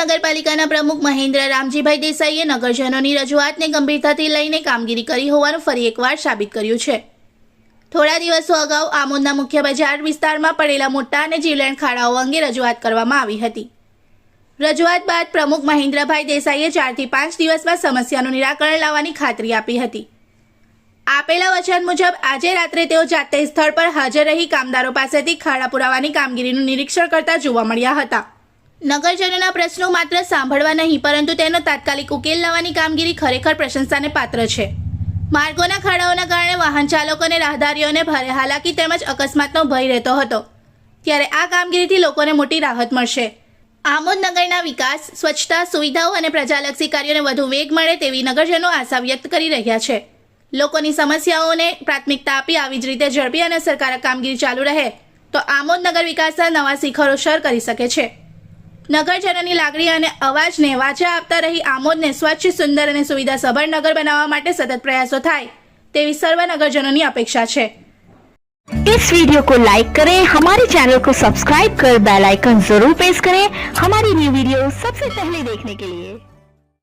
નગરપાલિકાના પ્રમુખ મહેન્દ્ર રામજીભાઈ દેસાઈએ નગરજનોની રજૂઆતને ગંભીરતાથી લઈને કામગીરી કરી હોવાનું ફરી એકવાર સાબિત કર્યું છે। થોડા દિવસો અગાઉ આમોદના મુખ્ય બજાર વિસ્તારમાં પડેલા મોટા અને જીવલેણ ખાડાઓ અંગે રજૂઆત કરવામાં આવી હતી। રજૂઆત બાદ પ્રમુખ મહેન્દ્રભાઈ દેસાઈએ 4 થી 5 દિવસમાં સમસ્યાનું નિરાકરણ લાવવાની ખાતરી આપી હતી। આપેલા વચન મુજબ આજે રાત્રે તેઓ જાતે સ્થળ પર હાજર રહી કામદારો પાસેથી ખાડા પુરાવાની કામગીરીનું નિરીક્ષણ કરતા જોવા મળ્યા હતા। નગરજનોના પ્રશ્નો માત્ર સાંભળવા નહીં પરંતુ તેનો તાત્કાલિક ઉકેલ લાવવાની કામગીરી ખરેખર પ્રશંસાને પાત્ર છે। માર્ગોના ખાડાઓના કારણે વાહન ચાલકો અને રાહદારીઓને ભારે હાલાકી તેમજ અકસ્માતનો ભય રહેતો હતો, ત્યારે આ કામગીરીથી લોકોને મોટી રાહત મળશે। આમોદ નગરના વિકાસ, સ્વચ્છતા, સુવિધાઓ અને પ્રજાલક્ષી કાર્યોને વધુ વેગ મળે તેવી નગરજનો આશા વ્યક્ત કરી રહ્યા છે। લોકોની સમસ્યાઓને પ્રાથમિકતા આપી આવી જ રીતે ઝડપી અને અસરકારક કામગીરી ચાલુ રહે તો આમોદ નગર વિકાસના નવા શિખરો સર કરી શકે છે। નગરજનોની લાગણી અને અવાજને વાચા આપતા રહી આમોદને સ્વચ્છ, સુંદર અને સુવિધાસભર નગર બનાવવા માટે સતત પ્રયાસો થાય તેવી સર્વ નગરજનોની અपेक्षा છે। इस वीडियो को लाइक करें, हमारे चैनल को सब्सक्राइब कर बेल आइकन जरूर प्रेस करें हमारी न्यू वीडियो सबसे पहले देखने के लिए।